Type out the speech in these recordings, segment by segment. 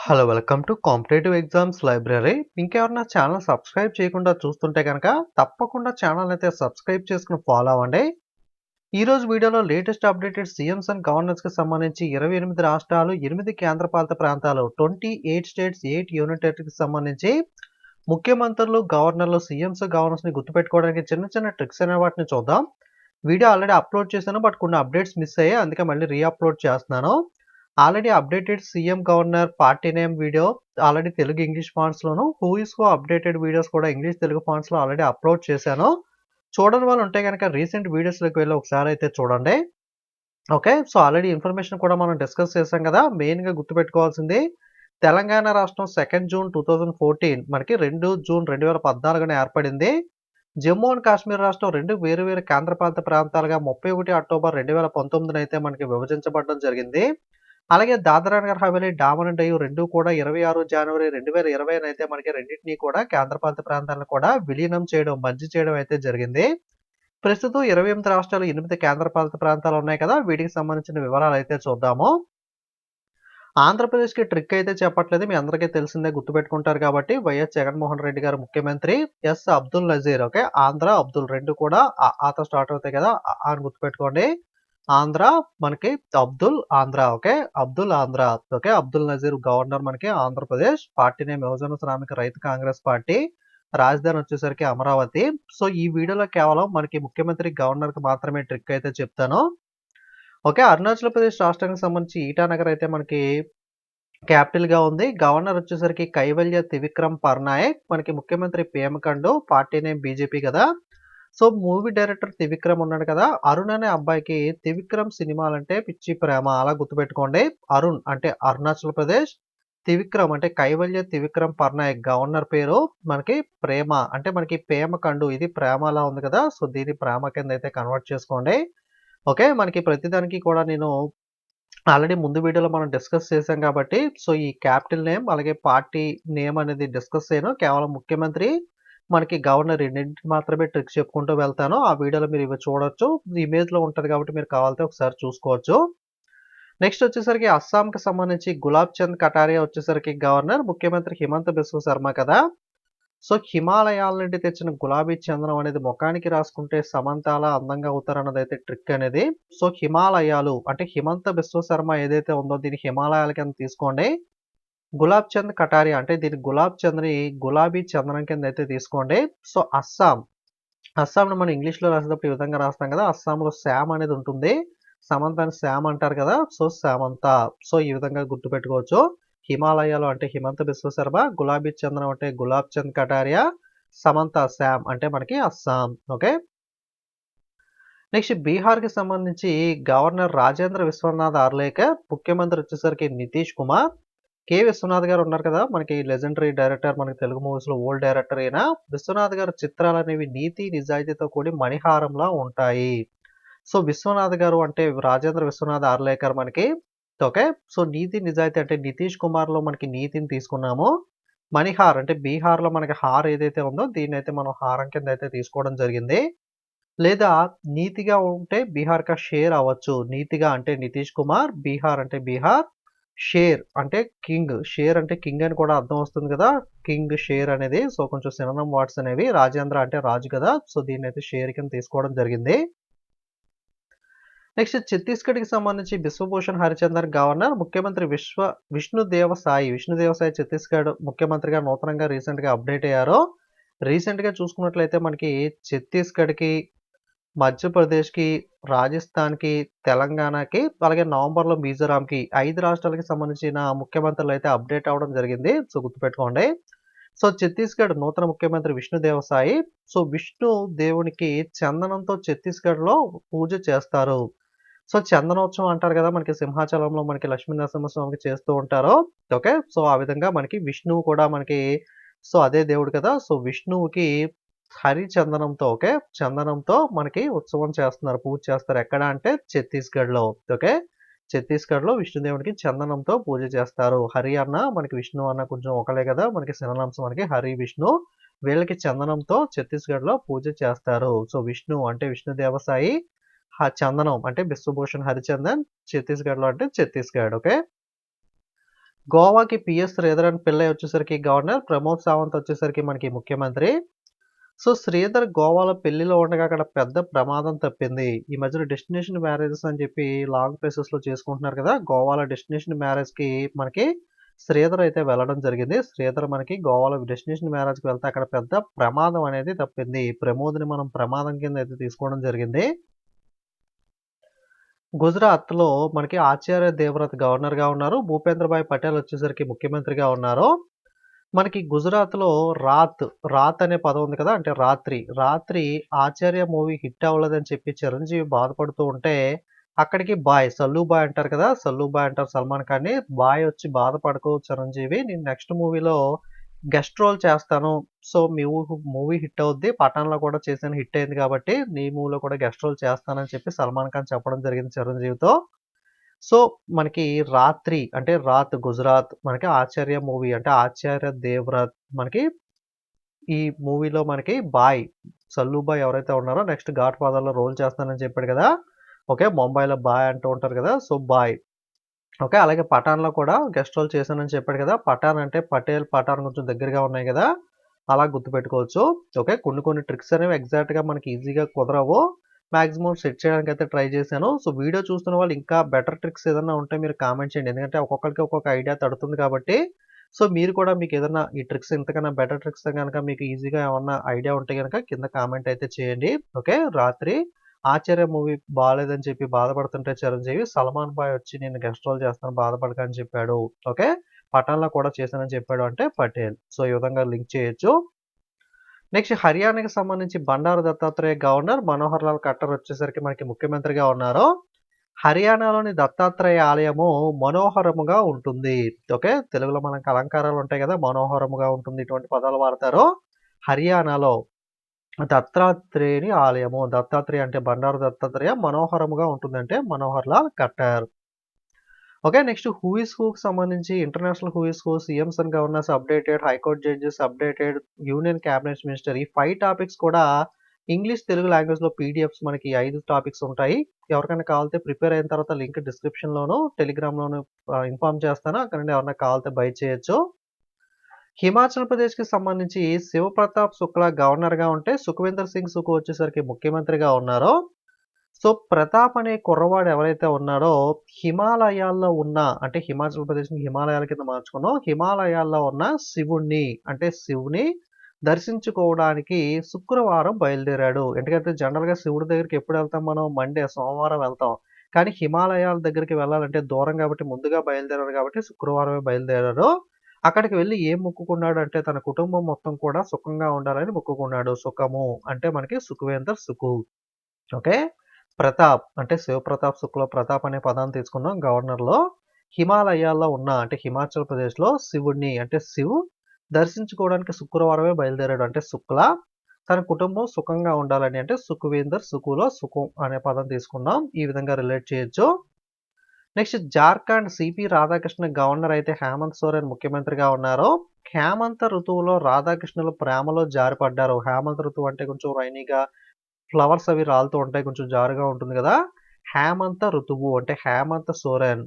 Hello welcome to competitive exams library. ఇంకెవరన్నా channel subscribe చేయకుండా చూస్తుంటే కనుక తప్పకుండా ఛానల్ అయితే సబ్స్క్రైబ్ చేసుకుని ఫాలో అవ్వండి. ఈరోజు వీడియోలో లేటెస్ట్ అప్డేటెడ్ సీఎంస్ అండ్ గవర్నర్స్కి సంబంధించి 28 రాష్ట్రాలు 8 కేంద్రపాలిత ప్రాంతాలు 28 స్టేట్స్ 8 యూనిట్ టెరిటరీకి సంబంధించి ముఖ్యమంత్రులు గవర్నర్లు సీఎంస్ గవర్నర్స్ని గుర్తుపెట్టుకోవడానికి చిన్న చిన్న ట్రిక్స్ అనే వాటిని చూద్దాం. వీడియో ఆల్రెడీ అప్లోడ్ చేశాను, బట్ కొన్ని అప్డేట్స్ మిస్ అయ్యాయి, అందుకే మళ్ళీ రీఅప్లోడ్ చేస్తున్నాను. Already updated CM governor party name video already Telugu English ఫాంట్స్లోను, who is who updated videos కూడా ఇంగ్లీష్ తెలుగు ఫాంట్స్లో ఆల్రెడీ అప్లోడ్ చేశాను. చూడని వాళ్ళు ఉంటే కనుక రీసెంట్ వీడియోస్లోకి వెళ్ళి ఒకసారి అయితే చూడండి. ఓకే, సో ఆల్రెడీ ఇన్ఫర్మేషన్ కూడా మనం డిస్కస్ చేసాం కదా. మెయిన్గా గుర్తుపెట్టుకోవాల్సింది తెలంగాణ రాష్ట్రం 2 జూన్ 2014 మనకి 2 జూన్ 2014 ఏర్పడింది. జమ్మూ అండ్ కాశ్మీర్ రాష్ట్రం 2 వేరు కేంద్రపాలిత ప్రాంతాలుగా 31 అక్టోబర్ 2019 అయితే మనకి విభజించబడడం జరిగింది. అలాగే దాద్రా నగర్ హవేలీ, డామన్ అండ్ డయ్యూ 2 కూడా 26 జనవరి 2020 అయితే మనకి రెండింటినీ కూడా కేంద్రపాలిత ప్రాంతాలను కూడా విలీనం చేయడం, మర్జీ చేయడం అయితే జరిగింది. ప్రస్తుతం 28 రాష్ట్రాలు 8 కేంద్రపాలిత ప్రాంతాలు ఉన్నాయి కదా, వీటికి సంబంధించిన వివరాలు అయితే చూద్దాము. ఆంధ్రప్రదేశ్కి ట్రిక్ అయితే చెప్పట్లేదు, మీ అందరికీ తెలిసిందే, గుర్తుపెట్టుకుంటారు కాబట్టి. వైఎస్ జగన్మోహన్ రెడ్డి గారు ముఖ్యమంత్రి, ఎస్ అబ్దుల్ నజీర్. ఓకే, ఆంధ్ర అబ్దుల్ 2 కూడా ఆతో స్టార్ట్ అవుతాయి కదా, అని గుర్తుపెట్టుకోండి. ఆంధ్ర మనకి Abdul Andhra. Okay, Abdul Andhra. Okay, Abdul Nazeer governor మనకి ఆంధ్రప్రదేశ్. పార్టీ నేమ్ యువజన శ్రామిక రైతు కాంగ్రెస్ పార్టీ. రాజధాని వచ్చేసరికి అమరావతి. సో ఈ వీడియోలో కేవలం మనకి ముఖ్యమంత్రి గవర్నర్కి మాత్రమే ట్రిక్ అయితే చెప్తాను. ఓకే, అరుణాచల్ ప్రదేశ్ రాష్ట్రానికి సంబంధించి ఈటానగర్ అయితే మనకి క్యాపిటల్ గా ఉంది. గవర్నర్ వచ్చేసరికి కైవల్య త్రివిక్రమ్ పర్నాయక్. మనకి ముఖ్యమంత్రి పేమకండు, పార్టీ నేమ్ బీజేపీ కదా. సో మూవీ డైరెక్టర్ త్రివిక్రమ్ ఉన్నాడు కదా, అరుణ్ అనే అబ్బాయికి త్రివిక్రమ్ సినిమాలంటే పిచ్చి ప్రేమ, అలా గుర్తుపెట్టుకోండి. అరుణ్ అంటే అరుణాచల్ ప్రదేశ్, త్రివిక్రమ్ అంటే కైవల్య త్రివిక్రమ్ పర్నాయక్ గవర్నర్ పేరు. మనకి ప్రేమ అంటే మనకి పేమకండు, ఇది ప్రేమ అలా ఉంది కదా, సో దీన్ని ప్రేమ కింద అయితే కన్వర్ట్ చేసుకోండి. ఓకే, మనకి ప్రతిదానికి కూడా నేను ఆల్రెడీ ముందు వీడియోలో మనం డిస్కస్ చేసాం కాబట్టి, సో ఈ క్యాపిటల్ నేమ్ అలాగే పార్టీ నేమ్ అనేది డిస్కస్ చేయను. కేవలం ముఖ్యమంత్రి మనకి గవర్నర్ రెండింటికి మాత్రమే ట్రిక్స్ చెప్పుకుంటూ వెళ్తాను. ఆ వీడియోలో మీరు ఇవి చూడొచ్చు, ఇమేజ్లో ఉంటుంది కాబట్టి మీరు కావాలంటే ఒకసారి చూసుకోవచ్చు. నెక్స్ట్ వచ్చేసరికి అస్సాంకి సంబంధించి గులాబ్ చంద్ కటారియా వచ్చేసరికి గవర్నర్, ముఖ్యమంత్రి హిమంత బిశ్వ శర్మ కదా. సో హిమాలయాల నుండి తెచ్చిన గులాబీ చందనం అనేది ముఖానికి రాసుకుంటే సమంతాలా అందంగా అవుతారన్నది అయితే ట్రిక్ అనేది. సో హిమాలయాలు అంటే హిమంత బిశ్వ శర్మ ఏదైతే ఉందో దీన్ని హిమాలయాల కింద తీసుకోండి. గులాబ్ చంద్ కటారియా అంటే దీని గులాబ్ చంద్ని గులాబీ చందనం కింద అయితే తీసుకోండి. సో అస్సాంను మనం ఇంగ్లీష్లో రాసేటప్పుడు ఈ విధంగా రాస్తాం కదా, అస్సాంలో శామ్ అనేది ఉంటుంది. సమంతని శామ్ అంటారు కదా, సో శామంత. సో ఈ విధంగా గుర్తుపెట్టుకోవచ్చు. హిమాలయాలు అంటే హిమంత బిశ్వ శర్మ, గులాబీ చందనం అంటే గులాబ్ చంద్ కటారియా, సమంత శామ్ అంటే మనకి అస్సాం. ఓకే, నెక్స్ట్ బీహార్కి సంబంధించి గవర్నర్ రాజేంద్ర విశ్వనాథ్ ఆర్లేకర్, ముఖ్యమంత్రి వచ్చేసరికి నితీష్ కుమార్. కె విశ్వనాథ్ గారు ఉన్నారు కదా, మనకి లెజెండరీ డైరెక్టర్, మనకి తెలుగు మూవీస్లో ఓల్డ్ డైరెక్టర్ అయినా. విశ్వనాథ్ గారు చిత్రాలు అనేవి నీతి నిజాయితీతో కూడి మణిహారంలా ఉంటాయి. సో విశ్వనాథ్ గారు అంటే రాజేంద్ర విశ్వనాథ్ ఆర్లేకర్ మనకి. ఓకే, సో నీతి నిజాయితీ అంటే నితీష్ కుమార్లో మనకి నీతిని తీసుకున్నాము. మణిహార్ అంటే బీహార్లో మనకి హార్ ఏదైతే ఉందో దీన్ని అయితే మనం హారం కింద అయితే తీసుకోవడం జరిగింది. లేదా నీతిగా ఉంటే బీహార్ కా షేర్ అవ్వచ్చు. నీతిగా అంటే నితీష్ కుమార్, బీహార్ అంటే బీహార్, షేర్ అంటే కింగ్. షేర్ అంటే కింగ్ అని కూడా అర్థం వస్తుంది కదా, కింగ్ షేర్ అనేది. సో కొంచెం సినోనిమ్ వర్డ్స్ అనేవి. రాజేంద్ర అంటే రాజు కదా, సో దీన్ని అయితే షేర్ కింద తీసుకోవడం జరిగింది. నెక్స్ట్ ఛత్తీస్గఢ్కి సంబంధించి బిశ్వభూషణ్ హరిచందన్ గవర్నర్, ముఖ్యమంత్రి విష్ణుదేవ సాయి ఛత్తీస్గఢ్ ముఖ్యమంత్రిగా నూతనంగా రీసెంట్గా అప్డేట్ అయ్యారు. రీసెంట్గా చూసుకున్నట్లయితే మనకి ఛత్తీస్గఢ్కి, మధ్యప్రదేశ్కి, రాజస్థాన్కి, తెలంగాణకి, అలాగే నవంబర్లో మిజోరాంకి 5 రాష్ట్రాలకి సంబంధించిన ముఖ్యమంత్రులు అయితే అప్డేట్ అవ్వడం జరిగింది. సో గుర్తుపెట్టుకోండి. సో ఛత్తీస్గఢ్ నూతన ముఖ్యమంత్రి విష్ణుదేవ సాయి. సో విష్ణు దేవునికి చందనంతో ఛత్తీస్గఢ్లో పూజ చేస్తారు. సో చందనోత్సవం అంటారు కదా, మనకి సింహాచలంలో మనకి లక్ష్మీ నరసింహస్వామికి చేస్తూ ఉంటారు. ఓకే, సో ఆ విధంగా మనకి విష్ణువు కూడా మనకి, సో అదే దేవుడు కదా, సో విష్ణువుకి హరిచందనంతో, ఓకే, చందనంతో మనకి ఉత్సవం చేస్తున్నారు, పూజ చేస్తారు. ఎక్కడ అంటే ఛత్తీస్గఢ్లో. ఓకే, ఛత్తీస్గఢ్లో విష్ణుదేవునికి చందనంతో పూజ చేస్తారు. హరి అన్న మనకి విష్ణు అన్న కొంచెం ఒకలే కదా, మనకి సినోనిమ్స్ మనకి హరి విష్ణు. వీళ్ళకి చందనంతో ఛత్తీస్గఢ్లో పూజ చేస్తారు. సో విష్ణు అంటే విష్ణుదేవ సాయి, చందనం అంటే బిశ్వభూషణ్ హరిచందన్, ఛత్తీస్గఢ్లో అంటే ఛత్తీస్గఢ్. ఓకే, గోవాకి పిఎస్ శ్రీధరన్ పిల్లై వచ్చేసరికి గవర్నర్, ప్రమోద్ సావంత్ వచ్చేసరికి మనకి ముఖ్యమంత్రి. సో, శ్రీధర్ గోవాలో పెళ్లిలో ఉండగా అక్కడ పెద్ద ప్రమాదం తప్పింది. ఈ మధ్యన డెస్టినేషన్ మ్యారేజెస్ అని చెప్పి లాంగ్ ప్లేసెస్‌లో చేసుకుంటున్నారు కదా! గోవాలో డెస్టినేషన్ మ్యారేజ్‌కి మనకి శ్రీధర్ అయితే వెళ్ళడం జరిగింది. శ్రీధర్ మనకి గోవాలో డెస్టినేషన్ మ్యారేజ్‌కి వెళ్తే అక్కడ పెద్ద ప్రమాదం అనేది తప్పింది. ప్రమోద్‌ని మనం ప్రమాదం కింద అయితే తీసుకోవడం జరిగింది. గుజరాత్‌లో మనకి ఆచార్య దేవవ్రత్ గవర్నర్‌గా ఉన్నారు. భూపేంద్ర భాయ్ పటేల్ వచ్చేసరికి ముఖ్యమంత్రిగా ఉన్నారు. మనకి గుజరాత్‌లో రాత్ అనే పదం ఉంది కదా! అంటే రాత్రి 'ఆచార్య' మూవీ హిట్ అవ్వలేదని చెప్పి చిరంజీవి బాధపడుతూ ఉంటే, అక్కడికి సల్లూ బాయ్ అంటారు కదా! సల్లూ బాయ్ అంటారు సల్మాన్ ఖాన్‌ని. బాయ్ వచ్చి బాధపడకు చిరంజీవి, నేను నెక్స్ట్ మూవీలో గెస్ట్ రోల్ చేస్తాను. సో, మీ మూవీ హిట్ అవుద్ది. 'పఠాన్‌లో' కూడా చేశాను, హిట్ అయింది కాబట్టి, నీ మూవీలో కూడా గెస్ట్ రోల్ చేస్తానని చెప్పి సల్మాన్ ఖాన్ చెప్పడం జరిగింది చిరంజీవితో. సో, మనకి అంటే గుజరాత్ మనకి 'ఆచార్య' మూవీ అంటే 'ఆచార్య దేవవ్రత్' మనకి ఈ మూవీలో మనకి సల్లూ బాయ్ ఎవరైతే ఉన్నారో నెక్స్ట్ 'ఘాట్ ఫాదర్‌లో' రోల్ చేస్తానని చెప్పాడు కదా! ఓకే. ముంబైలో బాయ్ అంటూ ఉంటారు కదా! So, okay. అలాగే 'పఠాన్‌లో' కూడా గెస్ట్ రోల్ చేశానని చెప్పాడు కదా! పఠాన్ అంటే పటేల్, పఠాన్ కొంచెం దగ్గరగా ఉన్నాయి కదా! అలా గుర్తుపెట్టుకోవచ్చు. ఓకే. కొన్ని ట్రిక్స్ అనేవి ఎగ్జాక్ట్‌గా మనకి ఈజీగా కుదరవు. మాక్సిమం సెట్ చేయడానికైతే ట్రై చేశాను. సో, వీడియో చూస్తున్న వాళ్ళు ఇంకా బెటర్ ట్రిక్స్ ఏదన్నా ఉంటే మీరు కామెంట్ చేయండి. ఎందుకంటే ఒక్కొక్కరికి ఒక్కొక్క ఐడియా తడుతుంది కాబట్టి. సో, మీరు కూడా మీకేదన్నా ఈ ట్రిక్స్ ఇంతకన్నా బెటర్ ట్రిక్స్ గనక మీకు ఈజీగా ఏమన్నా ఐడియా ఉంటే గనక కింద కామెంట్ అయితే చేయండి. ఓకే. 'ఆచార్య' మూవీ బాలేదని చెప్పి బాధపడుతుంటే చిరంజీవి, 'సల్మాన్ బాయ్' వచ్చి నేను గెస్ట్ రోల్ చేస్తాను బాధపడకు అని చెప్పాడు. ఓకే. 'పఠాన్‌లో' కూడా చేశానని చెప్పాడు అంటే పటేల్. సో, ఈ విధంగా లింక్ చేయొచ్చు. నెక్స్ట్ హర్యానాకి సంబంధించి బండారు దత్తాత్రేయ గవర్నర్, మనోహర్ లాల్ ఖట్టర్ వచ్చేసరికి మనకి ముఖ్యమంత్రిగా ఉన్నారు. హర్యానాలోని దత్తాత్రేయ ఆలయము మనోహరముగా ఉంటుంది. ఓకే. తెలుగులో మనకు అలంకారాలు ఉంటాయి కదా! మనోహరముగా ఉంటుంది. ఇటువంటి పదాలు వాడతారు. హర్యానాలో దత్తాత్రేయుని ఆలయము. దత్తాత్రేయ అంటే బండారు దత్తాత్రేయ మనోహరముగా ఉంటుందంటే Manohar Lal Khattar. Okay. Next who is హూకి సంబంధించి international who is who, CMs and governors updated, high court judges updated, union cabinet minister ఈ 5 టాపిక్స్ కూడా ఇంగ్లీష్, తెలుగు లాంగ్వేజ్‌లో పీడీఎఫ్స్ మనకి 5 టాపిక్స్ ఉంటాయి. ఎవరికైనా కావాలితే ప్రిపేర్ అయిన తర్వాత లింక్ డిస్క్రిప్షన్‌లోను, టెలిగ్రామ్‌లోను ఇన్ఫార్మ్ చేస్తాను. అక్కడ నుండి ఎవరైనా కావాలితే బై చేయొచ్చు. హిమాచల్ ప్రదేశ్‌కి సంబంధించి శివప్రతాప్ శుక్లా గవర్నర్‌గా ఉంటే, సుఖ్వీందర్ సింగ్ సుఖు వచ్చేసరికి ముఖ్యమంత్రిగా ఉన్నారు. సో, ప్రతాప్ అనే కుర్రవాడు ఎవరైతే ఉన్నాడో హిమాలయాల్లో ఉన్న అంటే హిమాచల్ ప్రదేశ్‌ని హిమాలయాల కింద మార్చుకున్నాం. హిమాలయాల్లో ఉన్న శివుని దర్శించుకోవడానికి శుక్రవారం బయలుదేరాడు. ఎందుకంటే జనరల్‌గా శివుడి దగ్గరికి ఎప్పుడు వెళ్తాం మనం? సోమవారం వెళ్తాం. కానీ హిమాలయాల దగ్గరికి వెళ్ళాలంటే దూరం కాబట్టి ముందుగా బయలుదేరారు కాబట్టి శుక్రవారమే బయలుదేరారు. అక్కడికి వెళ్లి ఏం మొక్కుకున్నాడు అంటే తన కుటుంబం మొత్తం కూడా సుఖంగా ఉండాలని మొక్కుకున్నాడు. సుఖము అంటే మనకి సుఖ్వేందర్ సుఖు. ఓకే. ప్రతాప్ అంటే శివప్రతాప్ శుక్ల ప్రతాప్ అనే పదాన్ని తీసుకున్నాం గవర్నర్‌లో. హిమాలయాల్లో ఉన్న అంటే హిమాచల్ ప్రదేశ్‌లో శివుడిని అంటే దర్శించుకోవడానికి శుక్రవారమే బయలుదేరాడు. అంటే తన కుటుంబం సుఖంగా ఉండాలని అంటే సుఖ్వీందర్ సుఖులో సుఖం అనే పదం తీసుకున్నాం. ఈ విధంగా రిలేట్ చేయొచ్చు. Next Jharkhand CP Radhakrishna governor అయితే హేమంత్ సోరెన్ ముఖ్యమంత్రిగా ఉన్నారు. హేమంత ఋతువులో రాధాకృష్ణులు ప్రేమలో జారిపడ్డారు. హేమంత ఋతువు అంటే కొంచెం రైనీగా ఫ్లవర్స్ అవి రాలుతూ ఉంటాయి. కొంచెం జారుగా ఉంటుంది కదా! హేమంత ఋతువు అంటే హేమంత్ సోరెన్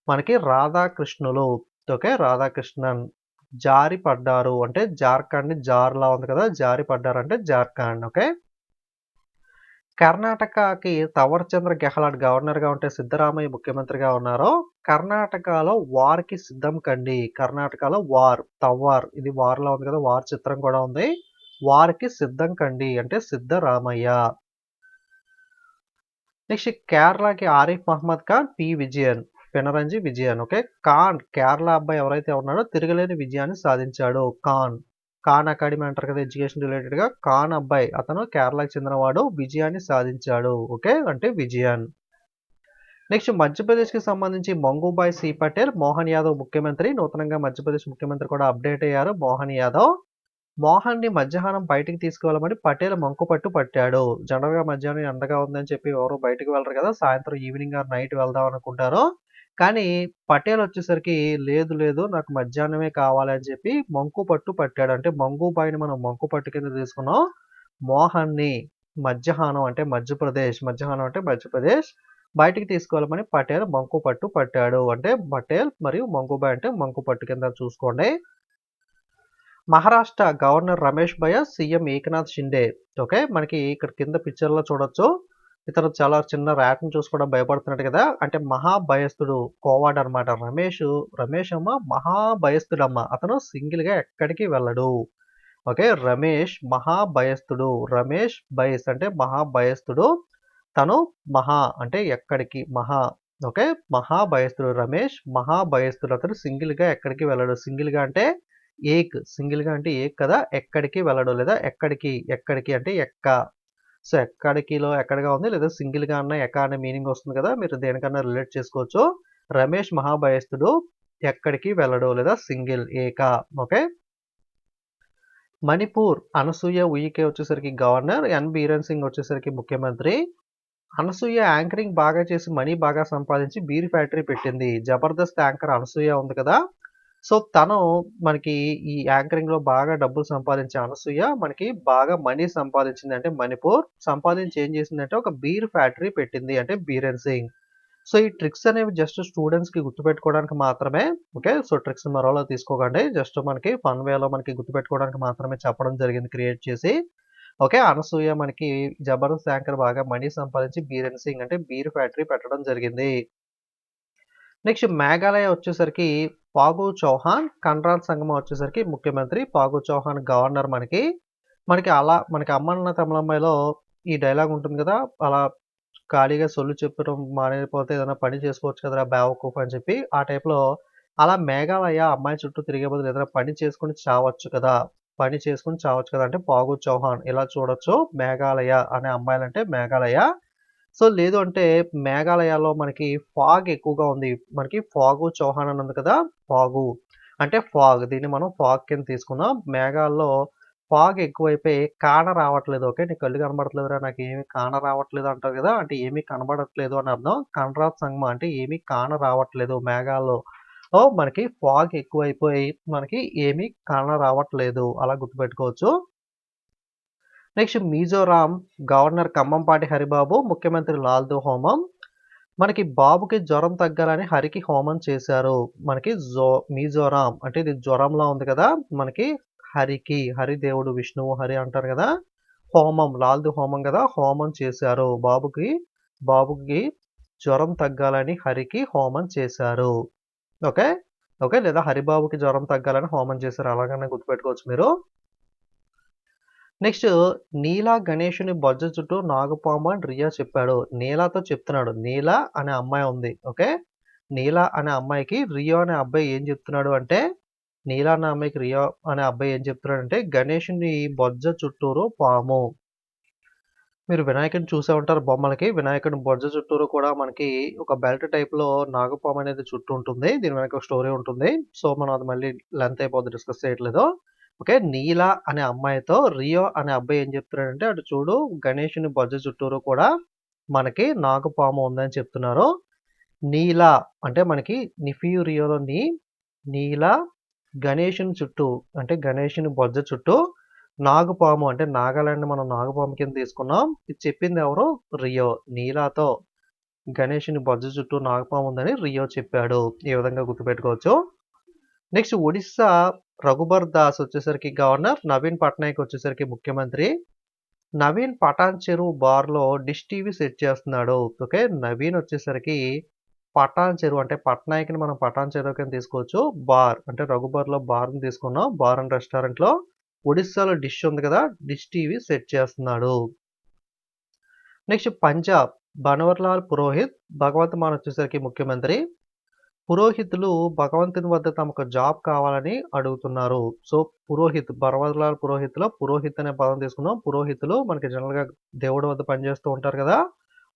మనకి రాధాకృష్ణులు ఓకే. రాధాకృష్ణన్ జారి పడ్డారు అంటే జార్ఖండ్‌ని జార్‌లా ఉంది కదా! జారి పడ్డారు అంటే జార్ఖండ్. ఓకే. కర్ణాటకకి తవర్ చంద్ర గెహ్లాట్ గవర్నర్‌గా ఉంటే సిద్ధరామయ్య ముఖ్యమంత్రిగా ఉన్నారు. కర్ణాటకలో వార్‌కి సిద్ధం కండి. కర్ణాటకలో తవ్వార్ ఇది వార్‌లా ఉంది కదా! వార్ చిత్రం కూడా ఉంది. వార్‌కి సిద్ధం కండి అంటే సిద్ధరామయ్య. నెక్స్ట్ కేరళకి ఆరిఫ్ మహ్మద్ ఖాన్, పినరంజి విజయన్. ఓకే. కేరళ అబ్బాయి ఎవరైతే ఉన్నాడో తిరగలేని విజయాన్ని సాధించాడు. ఖాన్ అకాడమీ అంటారు కదా ఎడ్యుకేషన్ రిలేటెడ్‌గా. ఖాన్ అబ్బాయి అతను కేరళకి చెందినవాడు విజయాన్ని సాధించాడు. ఓకే. అంటే విజయన్. నెక్స్ట్ మధ్యప్రదేశ్‌కి సంబంధించి మంగూభాయ్ సి పటేల్, మోహన్ యాదవ్ ముఖ్యమంత్రి. నూతనంగా మధ్యప్రదేశ్ ముఖ్యమంత్రి కూడా అప్డేట్ అయ్యారు మోహన్ యాదవ్. మోహన్‌ని మధ్యాహ్నం బయటికి తీసుకువెళ్ళమని పటేల్ మంకుపట్టు పట్టాడు. జనరల్‌గా మధ్యాహ్నం ఎండగా ఉందని చెప్పి ఎవరు బయటికి వెళ్ళరు కదా! సాయంత్రం ఈవినింగ్ ఆర్ నైట్ వెళ్దాం అనుకుంటారు. కానీ పటేల్ వచ్చేసరికి లేదు నాకు మధ్యాహ్నమే కావాలి అని చెప్పి మంకుపట్టు పట్టాడు. అంటే మంగూబాయిని మనం మంకుపట్టు కింద తీసుకున్నాం. మోహన్‌ని మధ్యాహ్నం అంటే మధ్యప్రదేశ్ బయటికి తీసుకువెళ్ళమని పటేల్ మంకు పట్టు పట్టాడు. అంటే పటేల్ మరియు మంకుబాయ్ అంటే మంకు పట్టు కింద చూసుకోండి. Maharashtra governor Ramesh bias, CM Eknath Shinde. Okay, మనకి ఇక్కడ కింద పిక్చర్లో చూడొచ్చు. ఇతను చాలా చిన్న ర్యాట్ని చూసి కూడా భయపడుతున్నాడు కదా, అంటే మహాభయస్తుడు కోవాడ్ అనమాట. రమేష్ అమ్మ మహాభయస్తుడమ్మ. అతను సింగిల్గా ఎక్కడికి వెళ్ళడు. ఓకే, రమేష్ మహాభయస్తుడు. రమేష్ బయస్ అంటే మహాభయస్తుడు. తను మహా అంటే ఎక్కడికి, మహా. ఓకే, మహాభయస్తుడు రమేష్ మహాభయస్తుడు. అతను సింగిల్గా ఎక్కడికి వెళ్ళడు. సింగిల్గా అంటే సింగిల్గా అంటే కదా, ఎక్కడికి వెళ్ళడు లేదా ఎక్కడికి అంటే ఎక్క. సో ఎక్కడికిలో ఎక్కడిగా ఉంది, లేదా సింగిల్గా అన్న ఎక్క అనే మీనింగ్ వస్తుంది కదా, మీరు దేనికన్నా రిలేట్ చేసుకోవచ్చు. రమేష్ మహాభయస్తుడు ఎక్కడికి వెళ్ళడు లేదా సింగిల్ ఏక. ఓకే, మణిపూర్ అనసూయ ఉయికే వచ్చేసరికి గవర్నర్, ఎన్ బీరెన్ సింగ్ వచ్చేసరికి ముఖ్యమంత్రి. అనసూయ యాంకరింగ్ బాగా చేసి మనీ బాగా సంపాదించి బీర్ ఫ్యాక్టరీ పెట్టింది. జబర్దస్త్ యాంకర్ అనసూయ ఉంది కదా, సో తను మనకి ఈ యాంకరింగ్లో బాగా డబ్బులు సంపాదించే అనసూయ మనకి బాగా మనీ సంపాదించింది. అంటే మణిపూర్ సంపాదించి ఏం చేసిందంటే ఒక బీర్ ఫ్యాక్టరీ పెట్టింది, అంటే బీరెన్ సింగ్. సో ఈ ట్రిక్స్ అనేవి జస్ట్ స్టూడెంట్స్కి గుర్తుపెట్టుకోవడానికి మాత్రమే. ఓకే, సో ట్రిక్స్ మరోలా తీసుకోకండి, జస్ట్ మనకి ఫన్ వేలో మనకి గుర్తుపెట్టుకోవడానికి మాత్రమే చెప్పడం జరిగింది క్రియేట్ చేసి. ఓకే, అనసూయ మనకి జబర్దస్త్ యాంకర్ బాగా మనీ సంపాదించి బీరెన్ సింగ్ అంటే బీర్ ఫ్యాక్టరీ పెట్టడం జరిగింది. నెక్స్ట్ మేఘాలయ వచ్చేసరికి ఫాగు చౌహాన్, కన్రాడ్ సంగమ వచ్చేసరికి ముఖ్యమంత్రి, ఫాగు చౌహాన్ గవర్నర్. మనకి అలా మనకి అమ్మన్న తమిళమ్మాయిలో ఈ డైలాగ్ ఉంటుంది కదా, అలా ఖాళీగా సొల్లు చెప్పడం మానేపోతే ఏదైనా పని చేసుకోవచ్చు కదరా బేవకూఫ్ అని చెప్పి, ఆ టైప్లో అలా మేఘాలయ అమ్మాయి చుట్టూ తిరిగే బదులు ఏదైనా పని చేసుకుని చావచ్చు కదా అంటే ఫాగు చౌహాన్. ఇలా చూడొచ్చు, మేఘాలయ అనే అమ్మాయిలంటే మేఘాలయ. సో లేదు అంటే మేఘాలయలో మనకి ఫాగ్ ఎక్కువగా ఉంది. మనకి ఫాగు చౌహాన్ అని ఉంది కదా, ఫాగు అంటే ఫాగ్. దీన్ని మనం ఫాగ్ కింద తీసుకుందాం. మేఘాల్లో ఫాగ్ ఎక్కువైపోయి కాన రావట్లేదు. ఓకే, నీ కళ్ళు కనబడట్లేదురా, నాకు ఏమి కాన రావట్లేదు అంటారు కదా, అంటే ఏమీ కనబడట్లేదు అని అర్థం. కన్రాడ్ సంగమ అంటే ఏమీ కాన రావట్లేదు. మేఘాల్లో మనకి ఫాగ్ ఎక్కువైపోయి మనకి ఏమీ కాన రావట్లేదు, అలా గుర్తుపెట్టుకోవచ్చు. నెక్స్ట్ మిజోరాం గవర్నర్ కంభంపాటి హరిబాబు, ముఖ్యమంత్రి లాల్దు హోమం. మనకి బాబుకి జ్వరం తగ్గాలని హరికి హోమం చేశారు. మనకి మిజోరాం అంటే ఇది జ్వరంలా ఉంది కదా, మనకి హరిదేవుడు విష్ణువు హరి అంటారు కదా, హోమం లాల్దు హోమం కదా, హోమం చేశారు. బాబుకి జ్వరం తగ్గాలని హరికి హోమం చేశారు. ఓకే, లేదా హరిబాబుకి జ్వరం తగ్గాలని హోమం చేశారు, అలాగనే గుర్తుపెట్టుకోవచ్చు మీరు. నెక్స్ట్ నీలా గణేషుని బొజ్జ చుట్టూ నాగుపాము అని రియా చెప్పాడు. నీలాతో చెప్తున్నాడు. నీలా అనే అమ్మాయి ఉంది. ఓకే, నీలా అనే అమ్మాయికి రియో అనే అబ్బాయి ఏం చెప్తున్నాడు అంటే, నీలా అనే అమ్మాయికి రియో అనే అబ్బాయి ఏం చెప్తున్నాడు అంటే, గణేషుని బొజ్జ చుట్టూరు పాము. మీరు వినాయకుడిని చూసే ఉంటారు బొమ్మలకి. వినాయకుడి బొజ్జ చుట్టూరు కూడా మనకి ఒక బెల్ట్ టైప్లో నాగుపాము అనేది చుట్టూ ఉంటుంది. దీని వెనక ఒక స్టోరీ ఉంటుంది. సో మనం అది మళ్ళీ లెంత్ అయిపోద్ది, డిస్కస్ చేయట్లేదు. ఓకే, నీలా అనే అమ్మాయితో రియో అనే అబ్బాయి ఏం చెప్తున్నాడంటే, అటు చూడు గణేషుని బొజ్జ చుట్టూరు కూడా మనకి నాగుపాము ఉందని చెప్తున్నారు. నీలా అంటే మనకి నిఫియు రియోలో నీలా గణేషుని చుట్టూ అంటే గణేషుని బొజ్జ చుట్టూ నాగుపాము అంటే నాగాలాండ్ మనం నాగుపాము కింద తీసుకున్నాం. ఇది చెప్పింది ఎవరు? రియో. నీలాతో గణేషుని బొజ్జ చుట్టూ నాగుపాము ఉందని రియో చెప్పాడు. ఈ విధంగా గుర్తుపెట్టుకోవచ్చు. నెక్స్ట్ ఒడిస్సా రఘుబర్ దాస్ వచ్చేసరికి గవర్నర్, నవీన్ పట్నాయక్ వచ్చేసరికి ముఖ్యమంత్రి. నవీన్ పటాన్ చెరువు బార్లో డిష్ టీవీ సెట్ చేస్తున్నాడు. ఓకే, నవీన్ వచ్చేసరికి పటాన్ చెరువు అంటే పట్నాయక్ని మనం పటాన్ చెరువు కింద తీసుకోవచ్చు. బార్ అంటే రఘుబర్లో బార్ని తీసుకున్నాం. బార్ అండ్ రెస్టారెంట్లో ఒడిస్సాలో డిష్ ఉంది కదా, డిష్ టీవీ సెట్ చేస్తున్నాడు. నెక్స్ట్ పంజాబ్ బన్వర్లాల్ పురోహిత్, భగవంత్ మాన్ వచ్చేసరికి ముఖ్యమంత్రి. పురోహితులు భగవంతుని వద్ద తమకు జాబ్ కావాలని అడుగుతున్నారు. సో పురోహిత్ బన్వర్లాల్ పురోహిత్లో పురోహిత్ అనే పదం తీసుకున్నాం. పురోహితులు మనకి జనరల్గా దేవుడి వద్ద పనిచేస్తూ ఉంటారు కదా,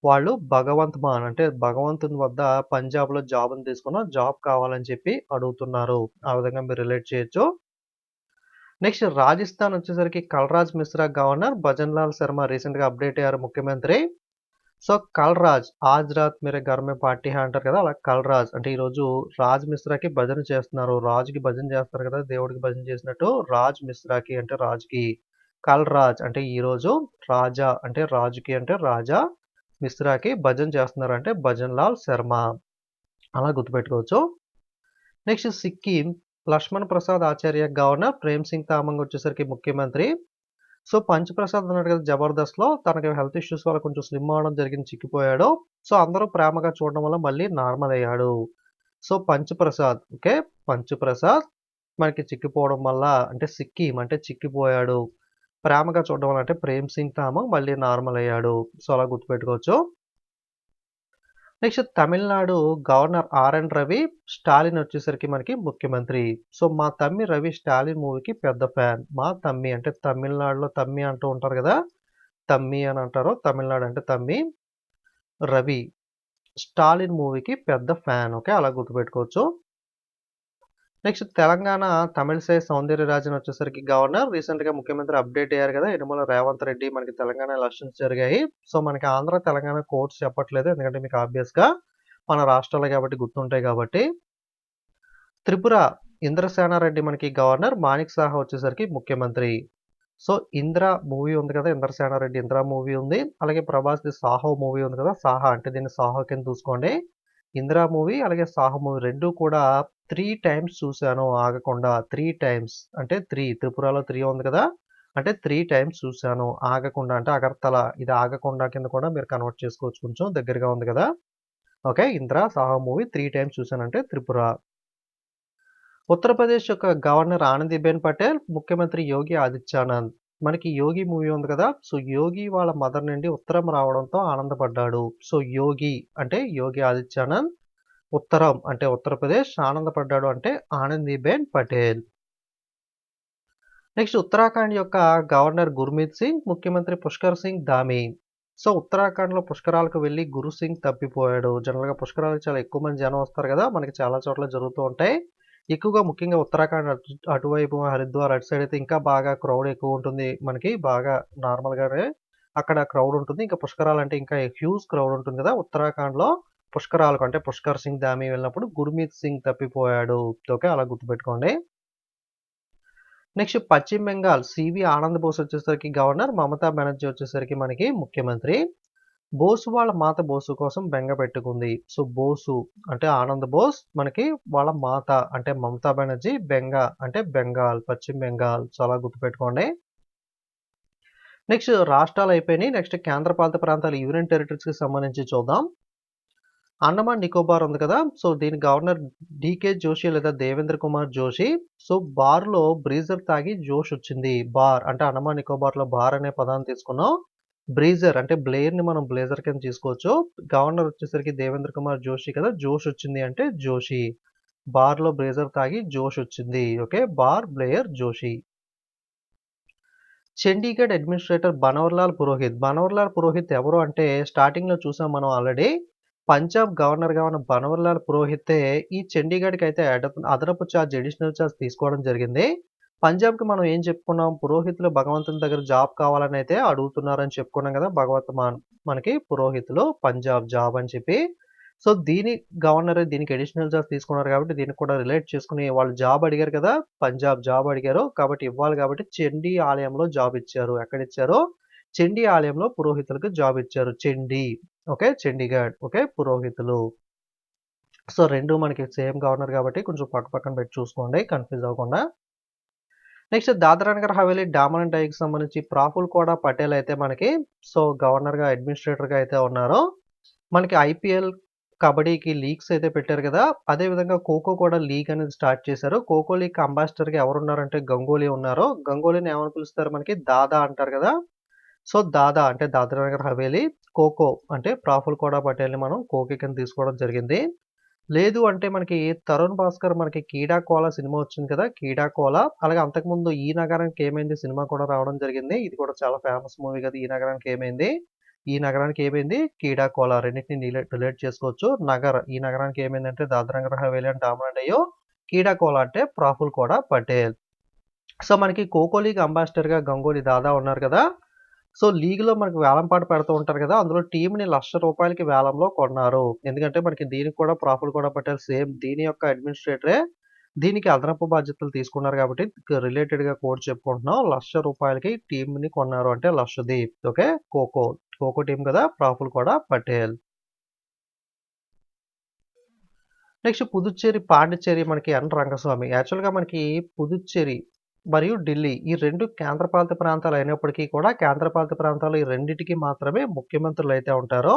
వాళ్ళు భగవంత్ మాన్ అంటే భగవంతుని వద్ద పంజాబ్లో జాబ్ని తీసుకున్నాం. జాబ్ కావాలని చెప్పి అడుగుతున్నారు. ఆ విధంగా మీరు రిలేట్ చేయొచ్చు. నెక్స్ట్ రాజస్థాన్ వచ్చేసరికి కల్రాజ్ మిశ్రా గవర్నర్, భజన్ లాల్ శర్మ రీసెంట్గా అప్డేట్ అయ్యారు ముఖ్యమంత్రి. సో కల్రాజ్ ఆజ్ రాత్ మేరే ఘర్ మే పార్టీ హై అంటారు కదా, అలా కల్రాజ్ అంటే ఈరోజు రాజ్ మిశ్రాకి భజన చేస్తున్నారు. రాజుకి భజన చేస్తారు కదా, దేవుడికి భజన చేసినట్టు రాజ్ మిశ్రాకి అంటే రాజుకి. కల్రాజ్ అంటే ఈరోజు, రాజా అంటే రాజుకి అంటే రాజా. మిశ్రాకి భజన్ చేస్తున్నారు అంటే భజన్ లాల్ శర్మ అలా గుర్తుపెట్టుకోవచ్చు. నెక్స్ట్ సిక్కిం లక్ష్మణ్ ప్రసాద్ ఆచార్య గవర్నర్, ప్రేమ్ సింగ్ తామంగ్ వచ్చేసరికి ముఖ్యమంత్రి. సో పంచ్ ప్రసాద్ ఉన్నాడు కదా జబర్దస్త్లో, తనకి హెల్త్ ఇష్యూస్ వల్ల కొంచెం స్లిమ్ అవడం జరిగింది, చిక్కిపోయాడు. సో అందరూ ప్రేమగా చూడడం వల్ల మళ్ళీ నార్మల్ అయ్యాడు. So punch Prasad okay, punch Prasad మనకి చిక్కిపోవడం వల్ల అంటే సిక్కిం అంటే చిక్కిపోయాడు, ప్రేమగా చూడడం వల్ల అంటే ప్రేమ్ సింగ్ తామంగ్ మళ్ళీ నార్మల్ అయ్యాడు. సో అలా గుర్తుపెట్టుకోవచ్చు. Next Tamil Nadu governor RN Ravi, Stalin వచ్చేసరికి మనకి ముఖ్యమంత్రి. సో మా తమ్మి రవి స్టాలిన్ మూవీకి పెద్ద ఫ్యాన్. మా తమ్మి అంటే తమిళనాడులో తమ్మి అంటూ ఉంటారు కదా, తమ్మి అని అంటారు, తమిళనాడు అంటే తమ్మి. రవి స్టాలిన్ మూవీకి పెద్ద ఫ్యాన్. ఓకే, అలా గుర్తుపెట్టుకోవచ్చు. నెక్స్ట్ తెలంగాణ తమిళసై సౌందర్యరాజన్ వచ్చేసరికి గవర్నర్, రీసెంట్గా ముఖ్యమంత్రి అప్డేట్ అయ్యారు కదా యనమల రేవంత్ రెడ్డి. మనకి తెలంగాణ ఎలక్షన్స్ జరిగాయి. సో మనకి ఆంధ్ర తెలంగాణ కోడ్స్ చెప్పట్లేదు, ఎందుకంటే మీకు ఆబ్వియస్గా మన రాష్ట్రాలు కాబట్టి గుర్తుంటాయి కాబట్టి. త్రిపుర ఇంద్రసేనారెడ్డి మనకి గవర్నర్, మాణిక్ సాహా వచ్చేసరికి ముఖ్యమంత్రి. సో ఇంద్ర మూవీ ఉంది కదా, ఇంద్రసేనారెడ్డి ఇంద్ర మూవీ ఉంది, అలాగే ప్రభాస్ది సాహో మూవీ ఉంది కదా, సాహా అంటే దీన్ని సాహో కింద చూసుకోండి. ఇందిరా మూవీ అలాగే సాహో మూవీ రెండు కూడా 3 టైమ్స్ చూశాను ఆగకుండా. 3 టైమ్స్ అంటే 3 త్రిపురలో 3 ఉంది కదా, అంటే 3 టైమ్స్ చూశాను ఆగకుండా. అంటే అగర్తల ఇది ఆగకుండా కింద కూడా మీరు కన్వర్ట్ చేసుకోవచ్చు, కొంచెం దగ్గరగా ఉంది కదా. Okay, Indira Saaho movie 3 times చూశానంటే త్రిపుర. ఉత్తరప్రదేశ్ యొక్క గవర్నర్ ఆనందీబెన్ పటేల్, ముఖ్యమంత్రి యోగి ఆదిత్యానంద్. మనకి యోగి మూవీ ఉంది కదా, సో యోగి వాళ్ళ మదర్ నుండి ఉత్తరం రావడంతో ఆనందపడ్డాడు. సో యోగి అంటే యోగి ఆదిత్యానంద్, ఉత్తరం అంటే ఉత్తరప్రదేశ్, ఆనందపడ్డాడు అంటే ఆనందీబెన్ పటేల్. నెక్స్ట్ ఉత్తరాఖండ్ యొక్క గవర్నర్ గుర్మీత్ సింగ్, ముఖ్యమంత్రి పుష్కర్ సింగ్ ధామీ. సో ఉత్తరాఖండ్లో పుష్కరాలకు వెళ్ళి గురు సింగ్ తప్పిపోయాడు. జనరల్గా పుష్కరాలకు చాలా ఎక్కువ మంది జనం వస్తారు కదా, మనకి చాలా చోట్ల జరుగుతూ ఉంటాయి. ఎక్కువగా ముఖ్యంగా ఉత్తరాఖండ్ అటువైపు హరిద్వార్ అటు సైడ్ అయితే ఇంకా బాగా క్రౌడ్ ఎక్కువ ఉంటుంది. మనకి బాగా నార్మల్గానే అక్కడ క్రౌడ్ ఉంటుంది. ఇంకా పుష్కరాలు అంటే ఇంకా హ్యూజ్ క్రౌడ్ ఉంటుంది కదా. ఉత్తరాఖండ్లో పుష్కరాలకు అంటే పుష్కర్ సింగ్ ధామీ వెళ్ళినప్పుడు గుర్మీత్ సింగ్ తప్పిపోయాడు. ఓకే, అలా గుర్తుపెట్టుకోండి. నెక్స్ట్ పశ్చిమ బెంగాల్ సివి ఆనంద్ బోస్ వచ్చేసరికి గవర్నర్, మమతా బెనర్జీ వచ్చేసరికి మనకి ముఖ్యమంత్రి. బోసు వాళ్ళ మాత బోసు కోసం బెంగ పెట్టుకుంది. సో బోసు అంటే ఆనంద్ బోస్, మనకి వాళ్ళ మాత అంటే మమతా బెనర్జీ, బెంగ అంటే బెంగాల్, పశ్చిమ బెంగాల్. సో అలా గుర్తుపెట్టుకోండి. నెక్స్ట్ రాష్ట్రాలు అయిపోయినాయి. నెక్స్ట్ కేంద్రపాలిత ప్రాంతాలు యూనియన్ టెరిటరీస్కి సంబంధించి చూద్దాం. అండమాన్ నికోబార్ ఉంది కదా, సో దీని గవర్నర్ డికే జోషి లేదా దేవేంద్ర కుమార్ జోషి. సో బార్లో బ్రీజర్ తాగి జోష్ వచ్చింది. బార్ అంటే అండమాన్ నికోబార్లో బార్ అనే పదాన్ని తీసుకున్నాం. బ్రీజర్ అంటే బ్లేయర్ని మనం బ్లేజర్ కింద తీసుకోవచ్చు. గవర్నర్ వచ్చేసరికి దేవేంద్ర కుమార్ జోషి కదా, జోష్ వచ్చింది అంటే జోషి. బార్లో బ్రేజర్ తాగి జోష్ వచ్చింది. ఓకే, బార్ బ్లేయర్ జోషి. చండీగఢ్ అడ్మినిస్ట్రేటర్ బనవర్లాల్ పురోహిత్. బనవర్లాల్ పురోహిత్ ఎవరు అంటే స్టార్టింగ్లో చూసాం మనం ఆల్రెడీ. పంజాబ్ గవర్నర్గా ఉన్న బనవర్లాల్ పురోహితే ఈ చండీగఢ్కి అయితే అదనపు ఛార్జ్, అడిషనల్ ఛార్జ్ తీసుకోవడం జరిగింది. పంజాబ్కి మనం ఏం చెప్పుకున్నాం, పురోహితులు భగవంతుని దగ్గర జాబ్ కావాలని అయితే అడుగుతున్నారని చెప్పుకున్నాం కదా. మనకి పురోహితులు పంజాబ్ జాబ్ అని చెప్పి. సో దీని గవర్నర్ దీనికి అడిషనల్ ఛార్జ్ తీసుకున్నారు కాబట్టి దీనికి కూడా రిలేట్ చేసుకుని వాళ్ళు జాబ్ అడిగారు కదా, పంజాబ్ జాబ్ అడిగారు కాబట్టి ఇవ్వాలి కాబట్టి చండీ ఆలయంలో జాబ్ ఇచ్చారు. ఎక్కడ ఇచ్చారు, చండీ ఆలయంలో పురోహితులకు జాబ్ ఇచ్చారు. చండీ ఓకే, చండీగఢ్ ఓకే, పురోహితులు. సో రెండు మనకి సేమ్ గవర్నర్ కాబట్టి కొంచెం పక్క పక్కన పెట్టి చూసుకోండి, కన్ఫ్యూజ్ అవ్వకుండా. నెక్స్ట్ దాద్రా నగర్ హవేలీ, డామన్ అండ్ డైవ్కి సంబంధించి ప్రాఫుల్ కూడా పటేల్ అయితే మనకి సో గవర్నర్గా అడ్మినిస్ట్రేటర్గా అయితే ఉన్నారు. మనకి ఐపీఎల్ కబడ్డీకి లీగ్స్ అయితే పెట్టారు కదా, అదేవిధంగా ఖోఖో కూడా లీగ్ అనేది స్టార్ట్ చేశారు. ఖోఖో లీగ్ అంబాసిడర్గా ఎవరున్నారంటే గంగోలీ ఉన్నారు. గంగోలీని ఏమని పిలుస్తారు, మనకి దాదా అంటారు కదా. సో దాదా అంటే దాద్రా నగర్ హవేలీ, ఖోఖో అంటే ప్రాఫుల్ కూడా పటేల్ని మనం ఖోఖో కింద తీసుకోవడం జరిగింది. లేదు అంటే మనకి తరుణ్ భాస్కర్ మనకి కీడాకోలా సినిమా వచ్చింది కదా, కీడాకోలా. అలాగే అంతకుముందు ఈ నగరానికి ఏమైంది సినిమా కూడా రావడం జరిగింది. ఇది కూడా చాలా ఫేమస్ మూవీ కదా, ఈ నగరానికి ఏమైంది. ఈ నగరానికి ఏమైంది, కీడాకోలా. రెండింటిని రిలేట్ చేసుకోవచ్చు. ఈ నగరానికి ఏమైందంటే దాద్రా నగర్ హవేలీ అంటే డామన్ అండ్ డయ్యు, కీడాకోలా అంటే ప్రాఫుల్ కూడా పటేల్. సో మనకి ఖోఖో లీగ్ అంబాసిడర్గా గంగోలీ దాదా ఉన్నారు కదా. సో లీగ్లో మనకి వేలంపాట పెడుతూ ఉంటారు కదా, అందులో టీంని ₹1,00,000 వేలంలో కొన్నారు. ఎందుకంటే మనకి దీనికి కూడా ప్రాఫుల్ కూడా పటేల్ సేమ్ దీని యొక్క అడ్మినిస్ట్రేటరే దీనికి అదనపు బాధ్యతలు తీసుకున్నారు కాబట్టి రిలేటెడ్గా కోడ్ చెప్పుకుంటున్నాం. ₹1,00,000 టీంని కొన్నారు అంటే లక్షదీప్. ఓకే, ఖోఖో ఖోఖో టీం కదా, ప్రాఫుల్ కూడా పటేల్. నెక్స్ట్ పుదుచ్చేరి, పాండిచ్చేరి మనకి ఎన్ రంగస్వామి. యాక్చువల్‌గా మనకి పుదుచ్చేరి మరియు ఢిల్లీ ఈ 2 కేంద్రపాలిత ప్రాంతాలు అయినప్పటికీ కూడా కేంద్రపాలిత ప్రాంతాలు ఈ రెండిటికి మాత్రమే ముఖ్యమంత్రులైతే ఉంటారో.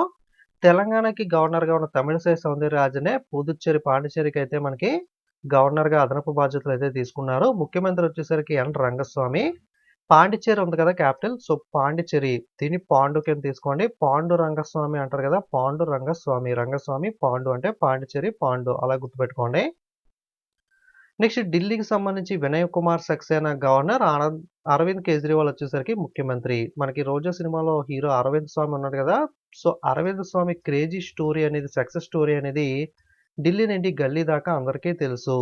తెలంగాణకి గవర్నర్‌గా ఉన్న తమిళిసై సౌందరరాజనే పుదుచ్చేరి, పాండిచ్చేరికి అయితే మనకి గవర్నర్‌గా అదనపు బాధ్యతలు అయితే తీసుకున్నారు. ముఖ్యమంత్రి వచ్చేసరికి ఎన్ రంగస్వామి. పాండిచ్చేరి ఉంది కదా క్యాపిటల్. సో, పాండిచ్చేరి దీన్ని పాండు కింద తీసుకోండి. పాండు రంగస్వామి అంటారు కదా, పాండు రంగస్వామి. రంగస్వామి పాండు అంటే పాండిచ్చేరి పాండు అలా గుర్తుపెట్టుకోండి. నెక్స్ట్ ఢిల్లీకి సంబంధించి వినయ్ కుమార్ సక్సేనా గవర్నర్, అరవింద్ కేజ్రీవాల్ వచ్చేసరికి ముఖ్యమంత్రి. మనకి రోజా సినిమాలో హీరో అరవింద్ స్వామి ఉన్నాడు కదా. సో, అరవింద్ స్వామి క్రేజీ స్టోరీ అనేది, సక్సెస్ స్టోరీ అనేది ఢిల్లీ నుండి గల్లీ దాకా అందరికీ తెలుసు.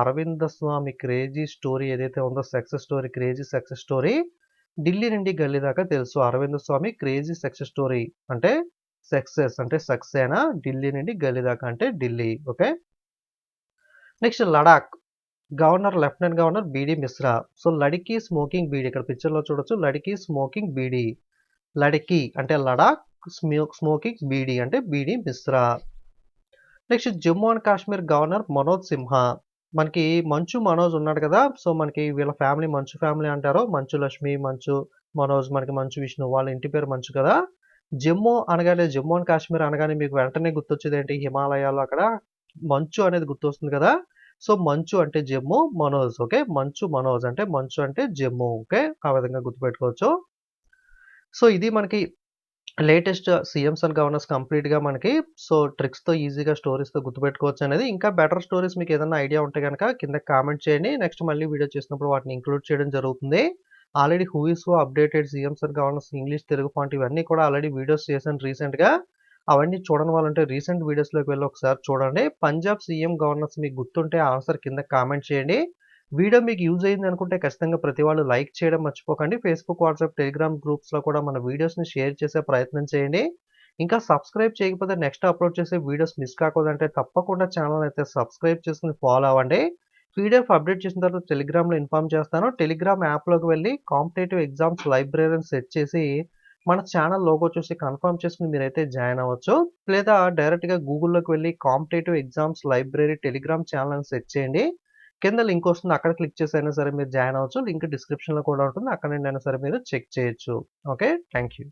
అరవింద స్వామి క్రేజీ స్టోరీ ఏదైతే ఉందో, success story, crazy success story Delhi నుండి గల్లీ దాకా తెలుసు. Aravinda Swamy crazy success story అంటే సక్సెస్ అంటే సక్సేనా, ఢిల్లీ నుండి గల్లీ దాకా అంటే Delhi. Okay. Next Ladakh governor, lieutenant governor BD Mishra. So, లడికి స్మోకింగ్ బీడీ ఇక్కడ పిక్చర్లో చూడొచ్చు. లడికి స్మోకింగ్ బీడీ. లడికి అంటే లడాక్, స్మోకింగ్ బీడీ అంటే B D Mishra. Next Jammu and Kashmir governor Manoj Sinha. మనకి మంచు మనోజ్ ఉన్నాడు కదా. సో, మనకి వీళ్ళ ఫ్యామిలీ మంచు ఫ్యామిలీ అంటారు. మంచు లక్ష్మి, మంచు మనోజ్, మనకి మంచు విష్ణు, వాళ్ళ ఇంటి పేరు మంచు కదా. జమ్మూ అనగానే, జమ్మూ అండ్ కాశ్మీర్ అనగానే మీకు వెంటనే గుర్తొచ్చేది ఏంటి? హిమాలయాలు అక్కడ మంచు అనేది గుర్తొస్తుంది కదా. సో, మంచు అంటే జమ్మూ, మనోజ్. ఓకే. మంచు మనోజ్ అంటే మంచు అంటే జమ్మూ. ఓకే. ఆ విధంగా గుర్తుపెట్టుకోవచ్చు. సో, ఇది మనకి లేటెస్ట్ సీఎంస్ అండ్ గవర్నర్స్ కంప్లీట్‌గా మనకి సో, ట్రిక్స్‌తో ఈజీగా స్టోరీస్‌తో గుర్తుపెట్టుకోవచ్చు అనేది. ఇంకా బెటర్ స్టోరీస్ మీకు ఏదైనా ఐడియా ఉంటే గనక కింద కామెంట్ చేయండి. నెక్స్ట్ మళ్ళీ వీడియో చేసినప్పుడు వాటిని ఇంక్లూడ్ చేయడం జరుగుతుంది. Already who is who updated CMs and governors English, Telugu font ఇవన్నీ కూడా ఆల్రెడీ వీడియోస్ చేశాను రీసెంట్‌గా. అవన్నీ చూడని వాళ్ళుంటే రీసెంట్ వీడియోస్‌లోకి వెళ్లి ఒకసారి చూడండి. పంజాబ్ సీఎం గవర్నర్స్ మీకు గుర్తుంటే ఆన్సర్ కింద కామెంట్ చేయండి. వీడియో మీకు యూజ్ అయింది అనుకుంటే ఖచ్చితంగా ప్రతి వాళ్ళు లైక్ చేయడం మర్చిపోకండి. ఫేస్‌బుక్, వాట్సాప్, టెలిగ్రామ్ గ్రూప్స్‌లో కూడా మన వీడియోస్‌ని షేర్ చేసే ప్రయత్నం చేయండి. ఇంకా సబ్స్క్రైబ్ చేయకపోతే నెక్స్ట్ అప్‌లోడ్ చేసే వీడియోస్ మిస్ కాకూడదంటే తప్పకుండా ఛానెల్ అయితే సబ్స్క్రైబ్ చేసుకొని ఫాలో అవ్వండి. పీడీఎఫ్ అప్డేట్ చేసిన తర్వాత టెలిగ్రామ్‌లో ఇన్ఫార్మ్ చేస్తాను. టెలిగ్రామ్ యాప్‌లోకి వెళ్లి కాంపిటేటివ్ ఎగ్జామ్స్ లైబ్రరీని సెట్ చేసి మన ఛానెల్ లోగో చూసి కన్ఫర్మ్ చేసుకొని మీరైతే జాయిన్ అవ్వచ్చు. లేదా డైరెక్ట్‌గా గూగుల్‌లోకి వెళ్లి competitive exams library Telegram channel అని సెర్చ్ చేయండి. కింద లింక్ వస్తుంది. అక్కడ క్లిక్ చేసి అయినా సరే మీరు జాయిన్ అవ్వచ్చు. లింక్ డిస్క్రిప్షన్‌లో కూడా ఉంటుంది. అక్కడ నుండి అయినా సరే మీరు చెక్ చేయొచ్చు. ఓకే. Thank you.